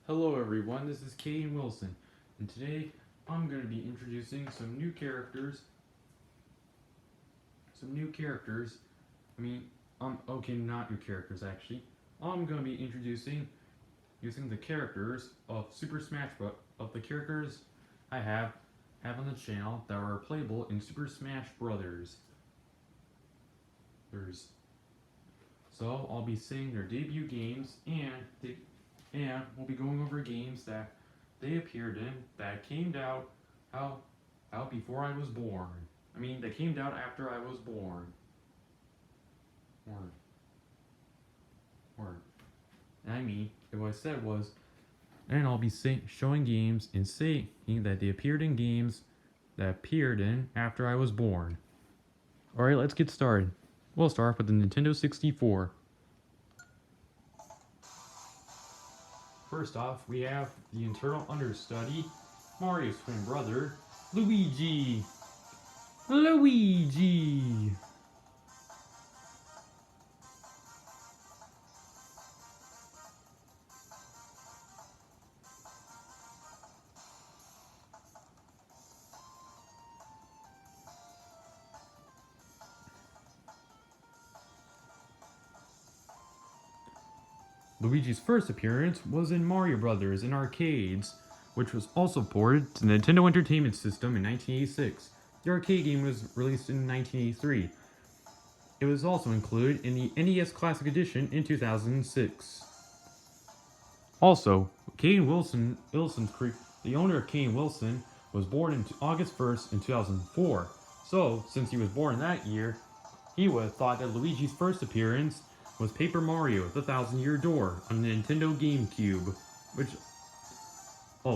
Hello everyone, this is Cayden Wilson, and today I'm going to be introducing some new characters. Okay, not new characters actually. I'm going to be introducing using the characters of Super Smash Bros. Of the characters I have on the channel that are playable in Super Smash Brothers. So I'll be saying their debut games and we'll be going over games that they appeared in that came out before I was born. They came out after I was born. What I said was, and I'll be showing games and saying that they appeared in games that appeared in after I was born. Alright, let's get started. We'll start with the Nintendo 64. First off, we have the internal understudy, Mario's twin brother, Luigi. Luigi! Luigi's first appearance was in Mario Bros. In arcades, which was also ported to the Nintendo Entertainment System in 1986. The arcade game was released in 1983. It was also included in the NES Classic Edition in 2006. Also, Cayden Wilson, the owner of Cayden Wilson, was born on August 1st in 2004. So, since he was born that year, he would have thought that Luigi's first appearance was Paper Mario: The Thousand-Year Door on the Nintendo GameCube,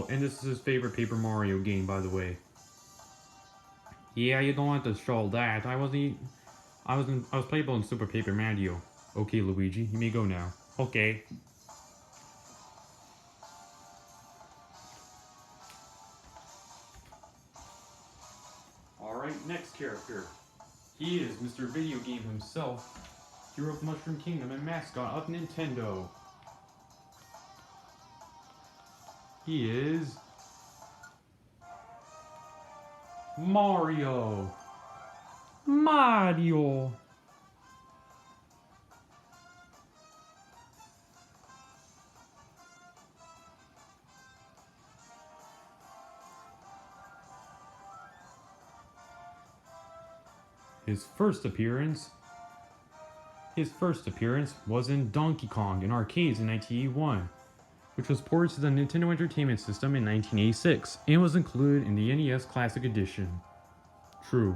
and this is his favorite Paper Mario game, by the way. Yeah, you don't have to show that. I was playable in Super Paper Mario. Okay, Luigi, you may go now. Okay. Alright, next character. He is Mr. Video Game himself, hero of Mushroom Kingdom and mascot of Nintendo. He is Mario. His first appearance was in Donkey Kong in arcades in 1981, which was ported to the Nintendo Entertainment System in 1986 and was included in the NES Classic Edition. True.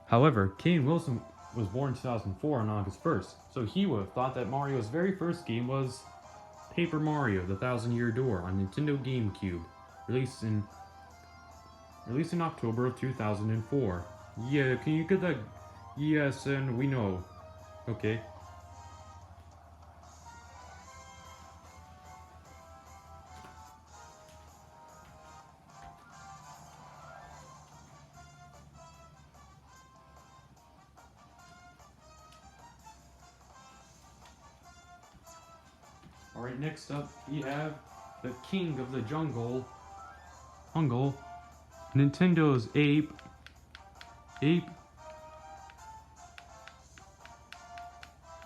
However, Cayden Wilson was born in 2004 on August 1st, so he would have thought that Mario's very first game was Paper Mario: The Thousand-Year Door on Nintendo GameCube, released in October of 2004. Yeah, can you get that? Yes, and we know. Okay. Alright, next up we have the King of the Jungle, Nintendo's Ape.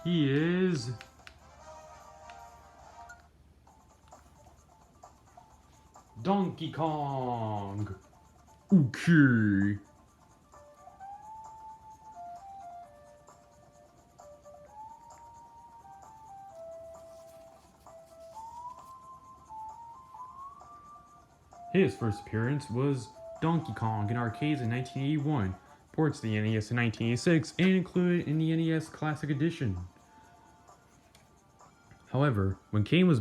He is Donkey Kong. Okay. His first appearance was Donkey Kong in arcades in 1981, ports to the NES in 1986, and included in the NES Classic Edition. However, when Cayden was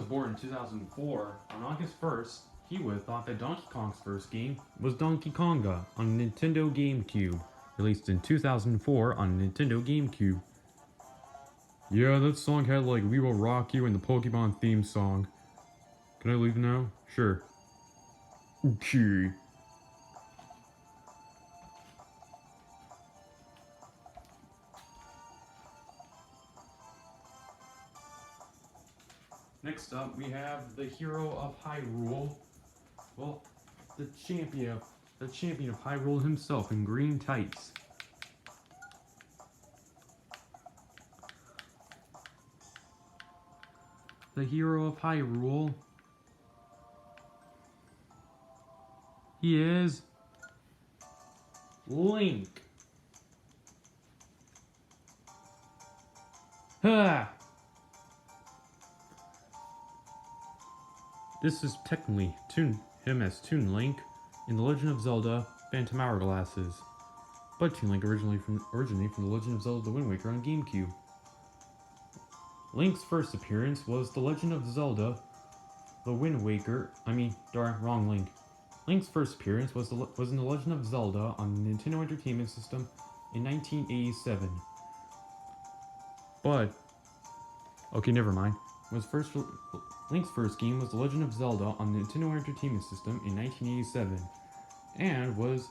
born in 2004, on August 1st, he would have thought that Donkey Kong's first game was Donkey Konga on Nintendo GameCube, released in 2004 on Nintendo GameCube. Yeah, that song had like "We Will Rock You" and the Pokemon theme song. Can I leave now? Sure. Okay. Next up, we have the hero of Hyrule. Well, the champion of Hyrule himself in green tights. The hero of Hyrule. He is Link. Ha! This is technically him as Toon Link in The Legend of Zelda Phantom Hourglasses, but Toon Link originally from The Legend of Zelda: The Wind Waker on GameCube. Link's first appearance was The Legend of Zelda: The Wind Waker. Wrong Link. Link's first appearance was in The Legend of Zelda on the Nintendo Entertainment System in 1987. But okay, never mind. Link's first game was The Legend of Zelda on the Nintendo Entertainment System in 1987, and was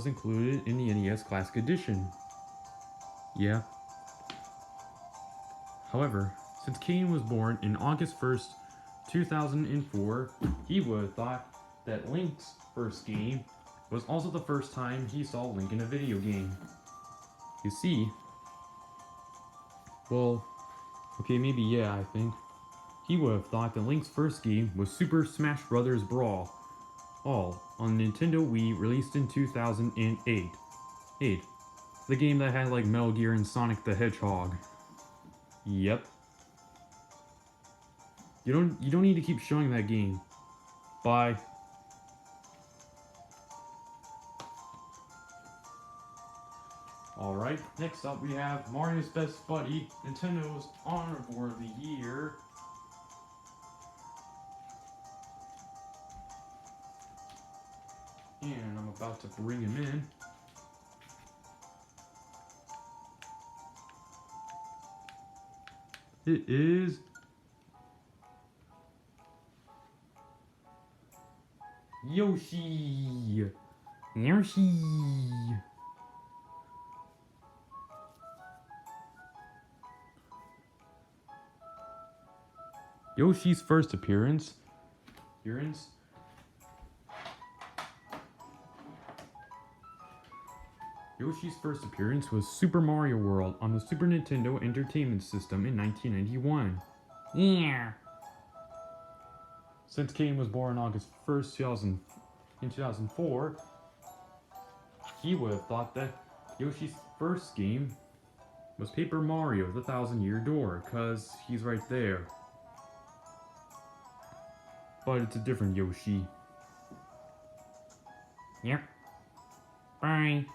included in the NES Classic Edition. Yeah. However, since Cayden was born in August 1st, 2004, he would have thought that Link's first game was also the first time he saw Link in a video game. You see, well, okay, maybe yeah, I think. He would have thought that Link's first game was Super Smash Bros. Brawl, all on Nintendo Wii, released in 2008. The game that had like Metal Gear and Sonic the Hedgehog. Yep. You don't need to keep showing that game. Bye. Alright, next up we have Mario's best buddy, Nintendo's Honorable of the Year. And I'm about to bring him in. It is Yoshi. Yoshi's first appearance. Yoshi's first appearance was Super Mario World on the Super Nintendo Entertainment System in 1991. Yeah. Since Cayden was born on August 1st, 2004, he would have thought that Yoshi's first game was Paper Mario: The Thousand-Year Door, cause he's right there. But it's a different Yoshi. Yep. Bye.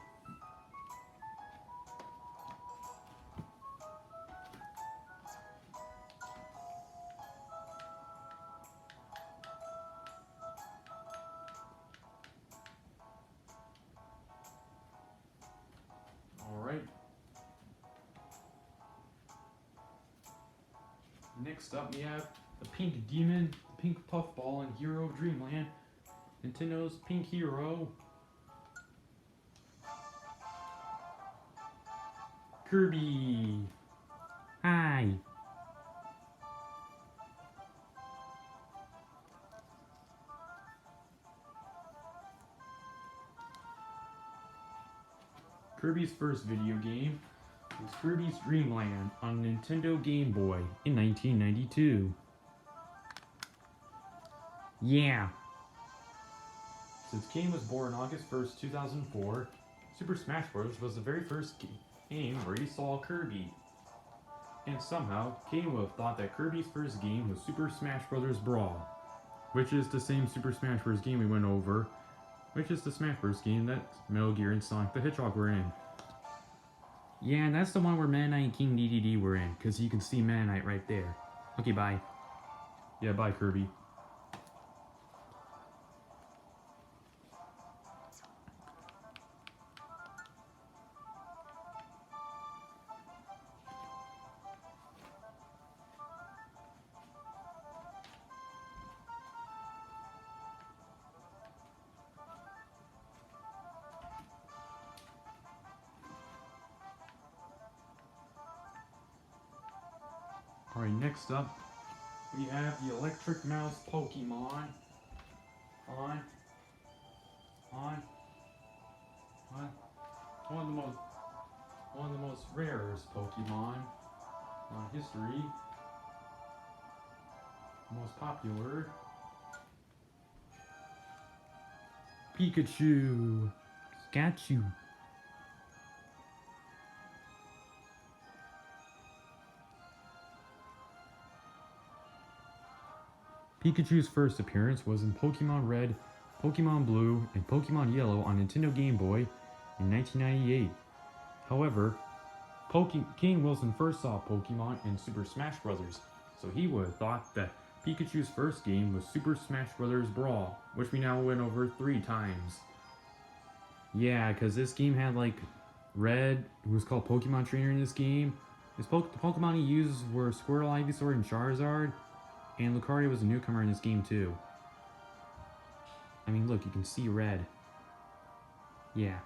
Alright. Next up we have the Pink Demon, the Pink Puffball, and Hero of Dreamland, Nintendo's Pink Hero. Kirby. Hi. Kirby's first video game was Kirby's Dream Land on Nintendo Game Boy in 1992. Yeah. Since Cayden was born August 1st, 2004, Super Smash Bros. Was the very first game where he saw Kirby. And somehow, Cayden would have thought that Kirby's first game was Super Smash Bros. Brawl, which is the same Super Smash Bros. Game we went over, which is the Smash Bros. Game that Metal Gear and Sonic the Hedgehog were in. Yeah, and that's the one where Meta Knight and King DDD were in, because you can see Meta Knight right there. Okay, bye. Yeah, bye, Kirby. Alright, next up, we have the Electric Mouse Pokemon on one of the most rarest Pokemon on history. Most popular. Pikachu. Pikachu. Pikachu's first appearance was in Pokemon Red, Pokemon Blue, and Pokemon Yellow on Nintendo Game Boy in 1998. However, King Wilson first saw Pokemon in Super Smash Bros., so he would have thought that Pikachu's first game was Super Smash Bros. Brawl, which we now went over 3 times. Yeah, because this game had like Red, who was called Pokemon Trainer in this game. The Pokemon he used were Squirtle, Ivysaur, and Charizard. And Lucario was a newcomer in this game too. I mean, look, you can see red. Yeah.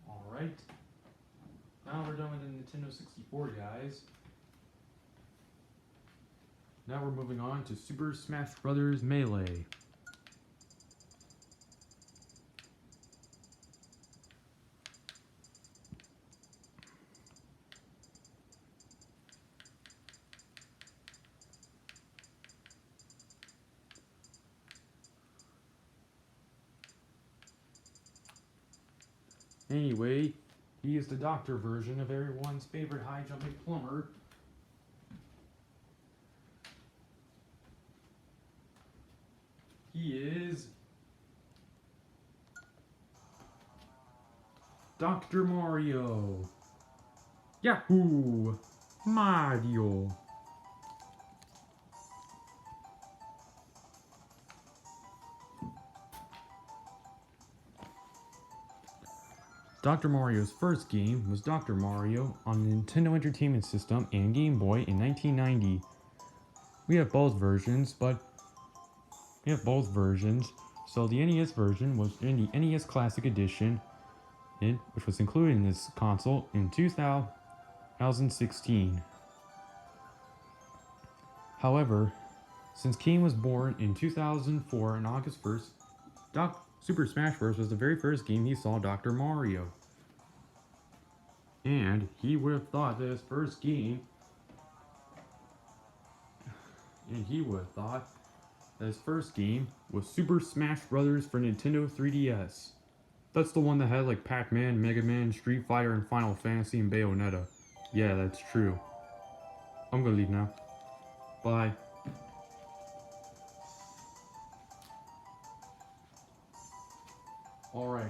Alright. Now we're done with the Nintendo 64, guys. Now we're moving on to Super Smash Bros. Melee. Anyway, he is the doctor version of everyone's favorite high-jumping plumber. He is Dr. Mario. Yahoo! Mario. Dr. Mario's first game was Dr. Mario on the Nintendo Entertainment System and Game Boy in 1990. We have both versions, so the NES version was in the NES Classic Edition, which was included in this console in 2016. However, since King was born in 2004 on August 1st, Super Smash Bros. Was the very first game he saw Dr. Mario. And he would have thought that his first game was Super Smash Bros. For Nintendo 3DS. That's the one that had like Pac-Man, Mega Man, Street Fighter, and Final Fantasy, and Bayonetta. Yeah, that's true. I'm gonna leave now. Bye. Alright.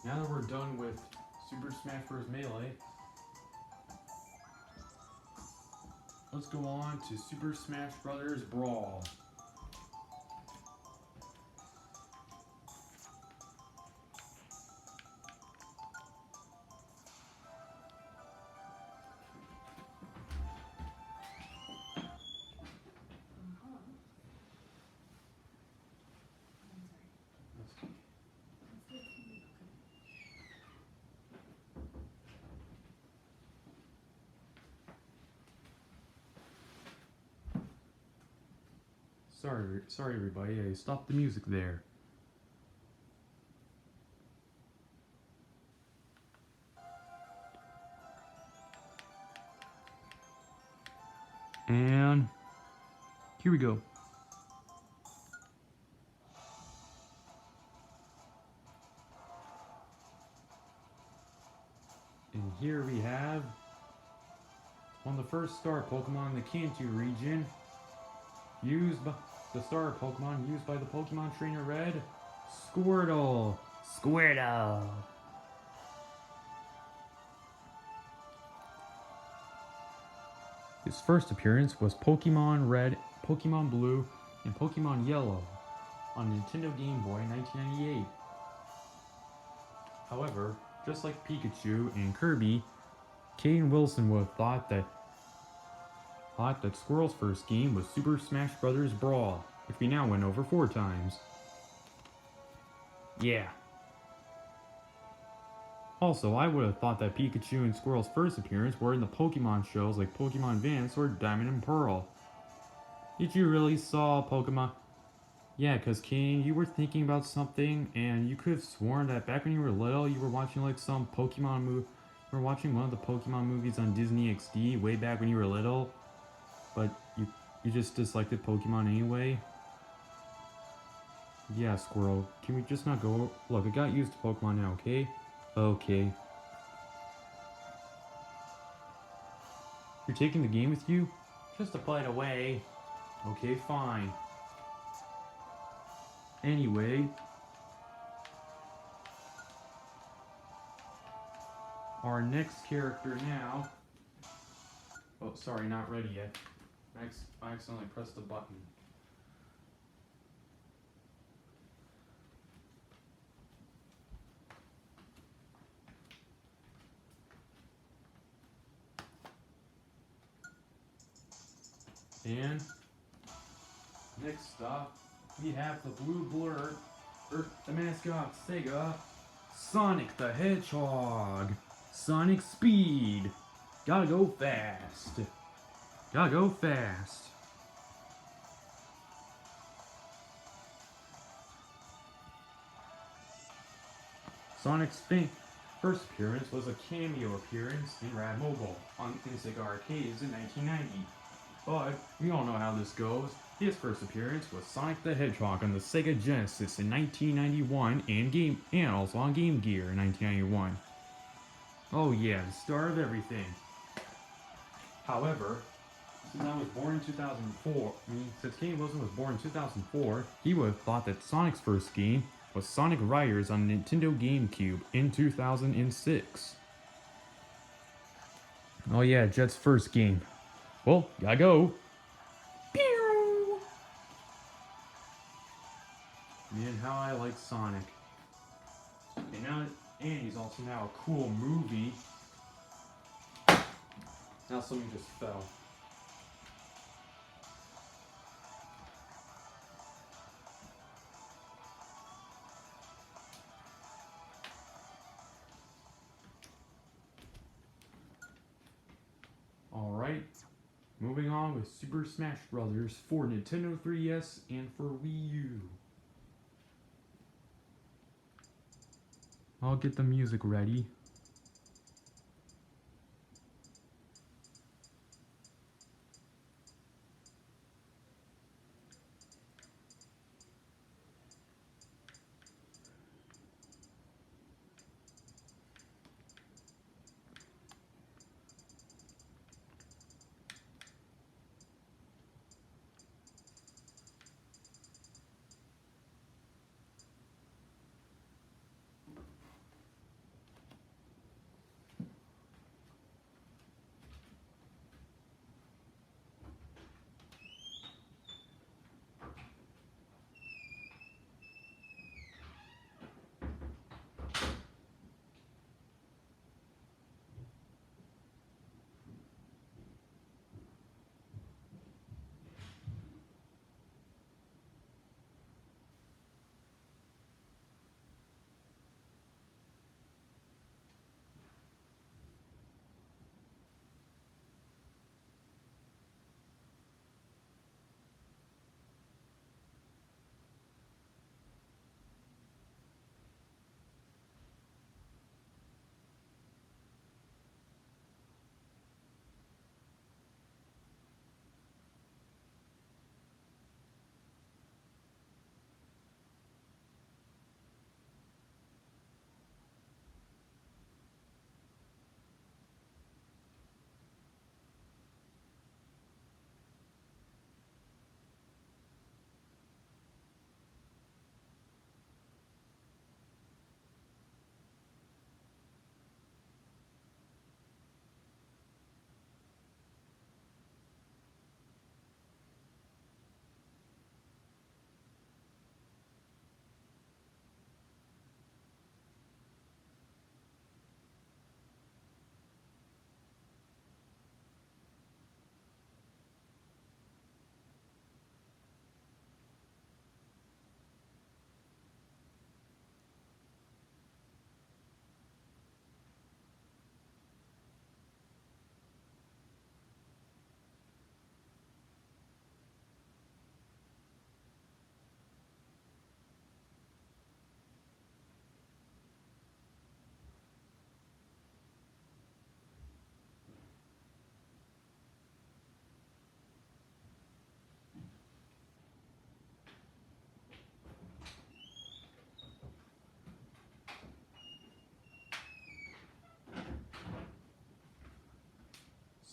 Now that we're done with Super Smash Bros. Melee, let's go on to Super Smash Bros. Brawl. Sorry everybody, I stopped the music there. And here we go. And here we have one of the first star Pokemon in the Kanto region, the star Pokemon used by the Pokemon Trainer Red, Squirtle. Squirtle. His first appearance was Pokemon Red, Pokemon Blue, and Pokemon Yellow on Nintendo Game Boy in 1998. However, just like Pikachu and Kirby, Cayden Wilson would have thought that Squirrel's first game was Super Smash Bros. Brawl, which we now went over 4 times. Yeah. Also, I would have thought that Pikachu and Squirrel's first appearance were in the Pokemon shows like Pokemon Advance or Diamond and Pearl. Did you really saw Pokemon? Yeah, cause King, you were thinking about something, and you could have sworn that back when you were little, you were watching like some Pokemon movie. You were watching one of the Pokemon movies on Disney XD way back when you were little, but you just disliked the Pokemon anyway. Yeah, Squirrel, can we just not go? Look, I got used to Pokemon now, okay? Okay. You're taking the game with you? Just to play it away. Okay, fine. Anyway, our next character now. Oh, sorry, not ready yet. I accidentally pressed the button. And next up, we have the blue blur, the mascot Sega, Sonic the Hedgehog. Sonic speed. Gotta go fast. Gotta go fast. Sonic's first appearance was a cameo appearance in Rad Mobile on Sega Arcades in 1990. But we all know how this goes. His first appearance was Sonic the Hedgehog on the Sega Genesis in 1991 and also on Game Gear in 1991. Oh yeah, the start of everything. However, since I was born in 2004, since Cayden Wilson was born in 2004, he would have thought that Sonic's first game was Sonic Riders on Nintendo GameCube in 2006. Oh yeah, Jet's first game. Well, gotta go. Pew! Man, how I like Sonic. And he's also now a cool movie. Now something just fell. Alright, moving on with Super Smash Bros. For Nintendo 3DS and for Wii U. I'll get the music ready.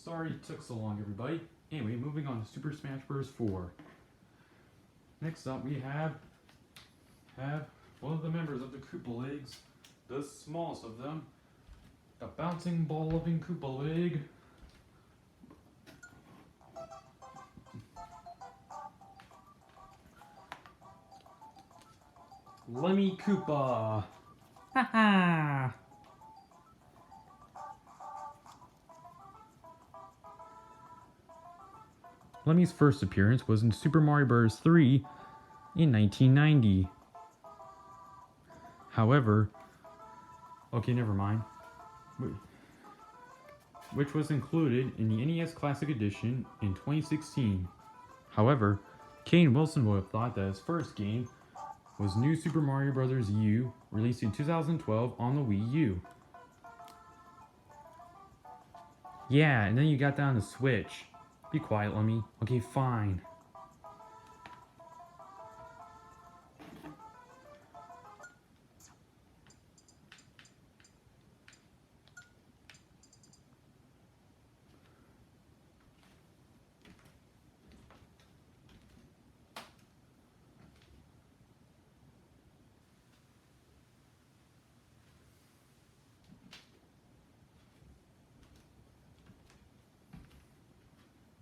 Sorry it took so long, everybody. Anyway, moving on to Super Smash Bros. 4. Next up, we have one of the members of the Koopa Leagues, the smallest of them, the bouncing ball-loving Koopa League. Lemmy Koopa. Haha. Lemmy's first appearance was in Super Mario Bros. 3 in 1990. However, okay, never mind. Which was included in the NES Classic Edition in 2016. However, Cayden Wilson would have thought that his first game was New Super Mario Bros. U, released in 2012 on the Wii U. Yeah, and then you got that on the Switch. Be quiet, Lemmy. Okay, fine.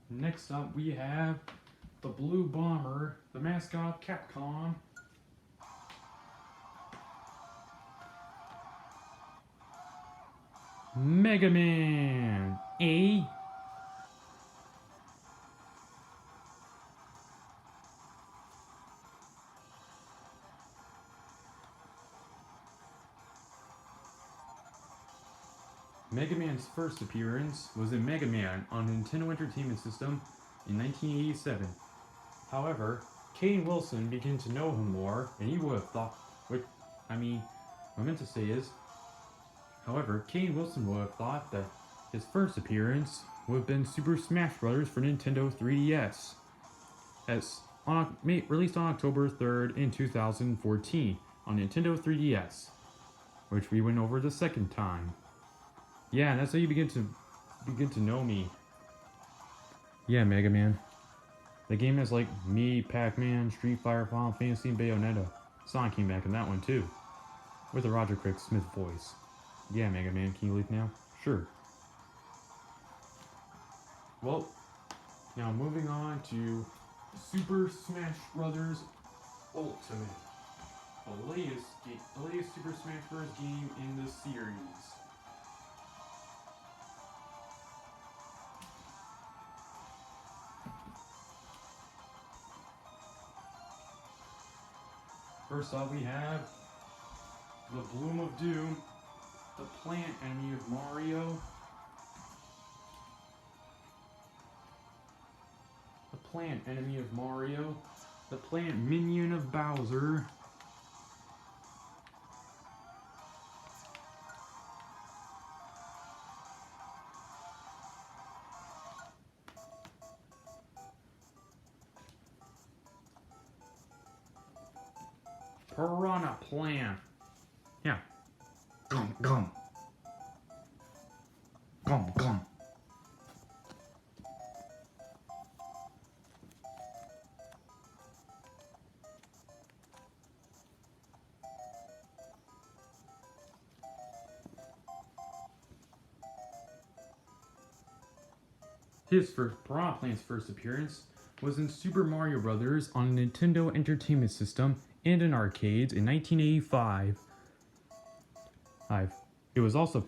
Next up, we have the Blue Bomber, the mascot of Capcom. Mega Man! Mega Man's first appearance was in Mega Man on Nintendo Entertainment System in 1987. However, Cayden Wilson began to know him more, and he would have thought, what I meant to say is, however, Cayden Wilson would have thought that his first appearance would have been Super Smash Bros. For Nintendo 3DS, released on October 3rd in 2014 on Nintendo 3DS, which we went over the second time. Yeah, and that's how you begin to know me. Yeah, Mega Man. The game has like me, Pac-Man, Street Fighter, Final Fantasy, and Bayonetta. Sonic came back in that one too, with a Roger Craig Smith voice. Yeah, Mega Man, can you leave now? Sure. Well, now moving on to Super Smash Bros. Ultimate, the latest Super Smash Bros. Game in the series. First off, we have the Bloom of Doom, the plant enemy of Mario, the plant minion of Bowser, Piranha Plant. Yeah. Gum, gum. Gum, gum. Piranha Plant's first appearance was in Super Mario Bros. On Nintendo Entertainment System and in arcades in 1985. It was also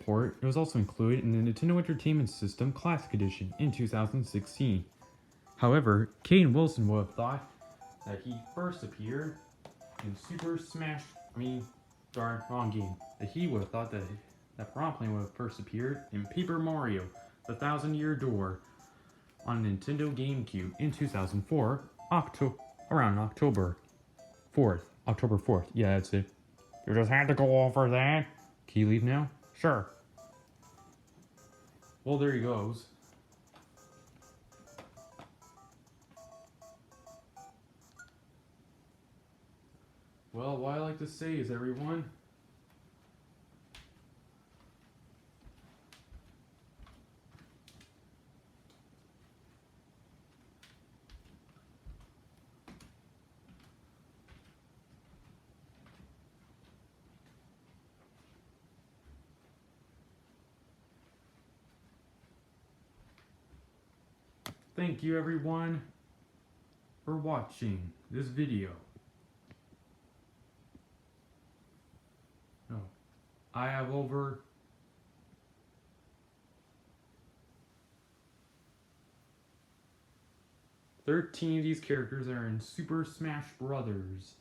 included in the Nintendo Entertainment System Classic Edition in 2016. However, Cayden Wilson would have thought that he first appeared in Super Smash. Wrong game. That he would have thought that Piranha Plant would have first appeared in Paper Mario: The Thousand-Year Door on Nintendo GameCube in 2004, around October 4th. Yeah, that's it. You just had to go over that. Can you leave now? Sure. Well, there he goes. Well, what I like to say is, everyone, thank you everyone for watching this video. Oh, I have over 13 of these characters are in Super Smash Brothers.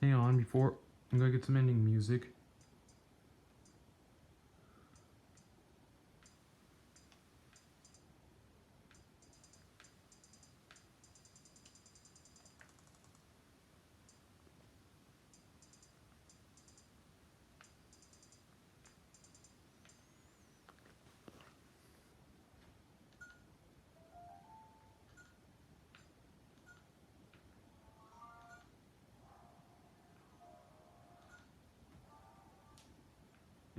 Hang on, before I'm gonna get some ending music.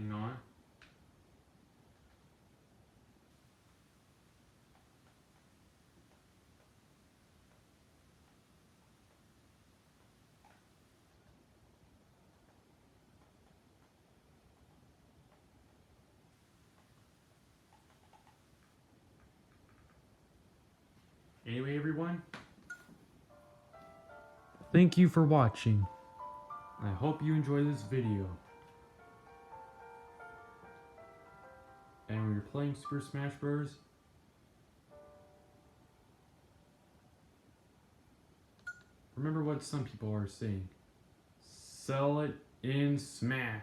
Hang on. Anyway, everyone, thank you for watching. I hope you enjoy this video. And when you're playing Super Smash Bros., remember what some people are saying. Sell it in Smash.